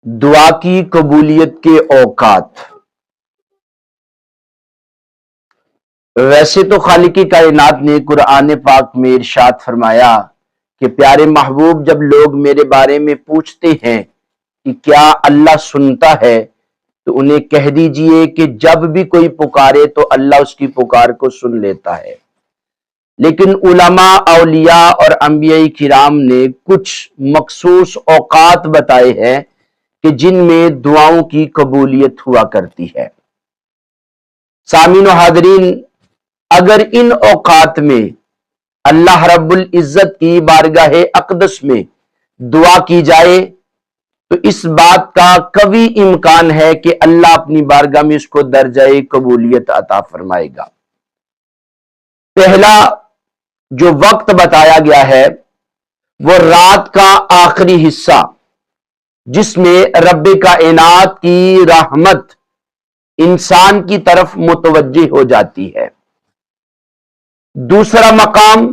دعا کی قبولیت کے اوقات۔ ویسے تو خالق کائنات نے قرآن پاک میں ارشاد فرمایا کہ پیارے محبوب، جب لوگ میرے بارے میں پوچھتے ہیں کہ کیا اللہ سنتا ہے، تو انہیں کہہ دیجئے کہ جب بھی کوئی پکارے تو اللہ اس کی پکار کو سن لیتا ہے۔ لیکن علماء، اولیاء اور انبیاء کرام نے کچھ مخصوص اوقات بتائے ہیں کہ جن میں دعاؤں کی قبولیت ہوا کرتی ہے۔ سامعین و حاضرین، اگر ان اوقات میں اللہ رب العزت کی بارگاہ اقدس میں دعا کی جائے تو اس بات کا قوی امکان ہے کہ اللہ اپنی بارگاہ میں اس کو درجہ قبولیت عطا فرمائے گا۔ پہلا جو وقت بتایا گیا ہے وہ رات کا آخری حصہ، جس میں رب کائنات کی رحمت انسان کی طرف متوجہ ہو جاتی ہے۔ دوسرا مقام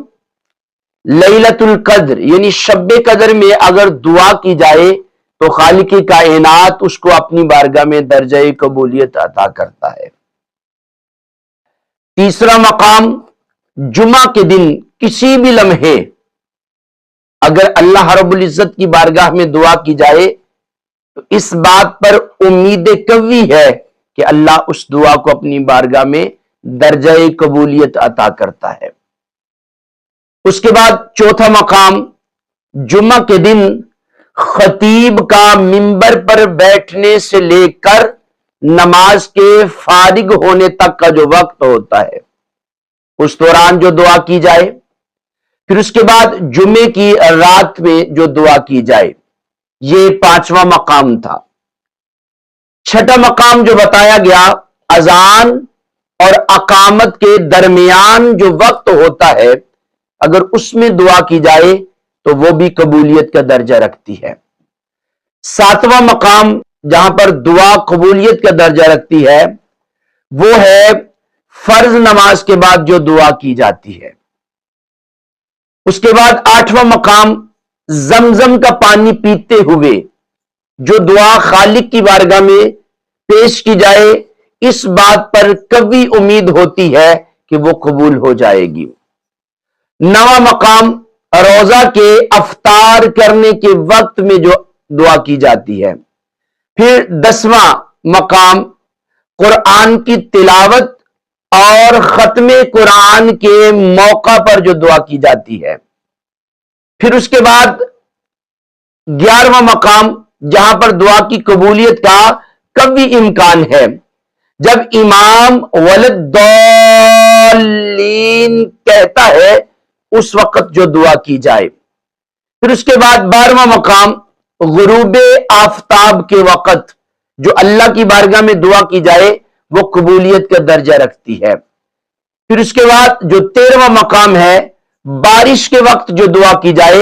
لیلۃ القدر، یعنی شب قدر میں اگر دعا کی جائے تو خالق کائنات اس کو اپنی بارگاہ میں درجہ قبولیت عطا کرتا ہے۔ تیسرا مقام جمعہ کے دن کسی بھی لمحے اگر اللہ رب العزت کی بارگاہ میں دعا کی جائے تو اس بات پر امید قوی ہے کہ اللہ اس دعا کو اپنی بارگاہ میں درجہ قبولیت عطا کرتا ہے۔ اس کے بعد چوتھا مقام جمعہ کے دن خطیب کا منبر پر بیٹھنے سے لے کر نماز کے فارغ ہونے تک کا جو وقت ہوتا ہے، اس دوران جو دعا کی جائے، پھر اس کے بعد جمعے کی رات میں جو دعا کی جائے، یہ پانچواں مقام تھا۔ چھٹا مقام جو بتایا گیا، اذان اور اقامت کے درمیان جو وقت ہوتا ہے، اگر اس میں دعا کی جائے تو وہ بھی قبولیت کا درجہ رکھتی ہے۔ ساتواں مقام جہاں پر دعا قبولیت کا درجہ رکھتی ہے وہ ہے فرض نماز کے بعد جو دعا کی جاتی ہے۔ اس کے بعد آٹھواں مقام زمزم کا پانی پیتے ہوئے جو دعا خالق کی بارگاہ میں پیش کی جائے، اس بات پر قوی امید ہوتی ہے کہ وہ قبول ہو جائے گی۔ نواں مقام روزہ کے افطار کرنے کے وقت میں جو دعا کی جاتی ہے۔ پھر 10واں مقام قرآن کی تلاوت اور ختم قرآن کے موقع پر جو دعا کی جاتی ہے۔ پھر اس کے بعد 11واں مقام جہاں پر دعا کی قبولیت کا قوی امکان ہے، جب امام ولد الضالین کہتا ہے اس وقت جو دعا کی جائے۔ پھر اس کے بعد 12واں مقام غروب آفتاب کے وقت جو اللہ کی بارگاہ میں دعا کی جائے وہ قبولیت کا درجہ رکھتی ہے۔ پھر اس کے بعد جو 13واں مقام ہے، بارش کے وقت جو دعا کی جائے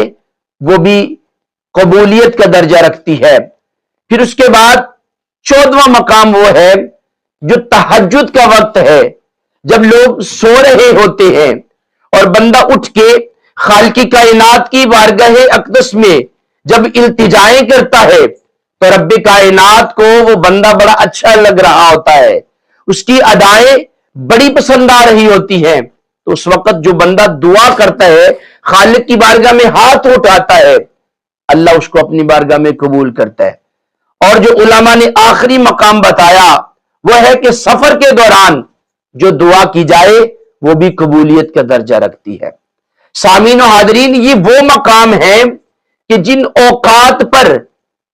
وہ بھی قبولیت کا درجہ رکھتی ہے۔ پھر اس کے بعد 14واں مقام وہ ہے جو تہجد کا وقت ہے، جب لوگ سو رہے ہوتے ہیں اور بندہ اٹھ کے خالق کائنات کی بارگاہ اقدس میں جب التجائیں کرتا ہے تو رب کائنات کو وہ بندہ بڑا اچھا لگ رہا ہوتا ہے، اس کی ادائیں بڑی پسند آ رہی ہوتی ہیں، تو اس وقت جو بندہ دعا کرتا ہے، خالق کی بارگاہ میں ہاتھ اٹھاتا ہے، اللہ اس کو اپنی بارگاہ میں قبول کرتا ہے۔ اور جو علماء نے آخری مقام بتایا وہ ہے کہ سفر کے دوران جو دعا کی جائے وہ بھی قبولیت کا درجہ رکھتی ہے۔ سامعین و حاضرین، یہ وہ مقام ہیں کہ جن اوقات پر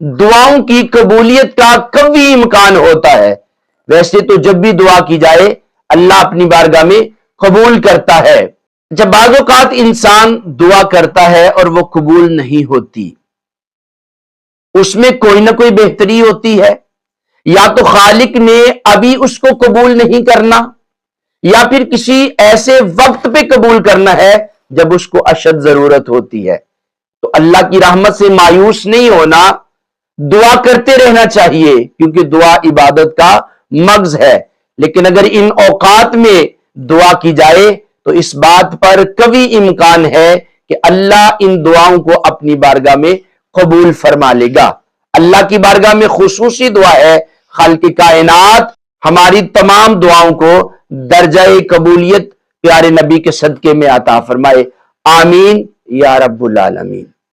دعاؤں کی قبولیت کا قوی امکان ہوتا ہے۔ ویسے تو جب بھی دعا کی جائے اللہ اپنی بارگاہ میں قبول کرتا ہے۔ جب بعض اوقات انسان دعا کرتا ہے اور وہ قبول نہیں ہوتی، اس میں کوئی نہ کوئی بہتری ہوتی ہے، یا تو خالق نے ابھی اس کو قبول نہیں کرنا، یا پھر کسی ایسے وقت پہ قبول کرنا ہے جب اس کو اشد ضرورت ہوتی ہے۔ تو اللہ کی رحمت سے مایوس نہیں ہونا، دعا کرتے رہنا چاہیے، کیونکہ دعا عبادت کا مغز ہے۔ لیکن اگر ان اوقات میں دعا کی جائے تو اس بات پر قوی امکان ہے کہ اللہ ان دعاؤں کو اپنی بارگاہ میں قبول فرما لے گا۔ اللہ کی بارگاہ میں خصوصی دعا ہے، خالق کائنات ہماری تمام دعاؤں کو درجہ قبولیت پیارے نبی کے صدقے میں عطا فرمائے، آمین یا رب العالمین۔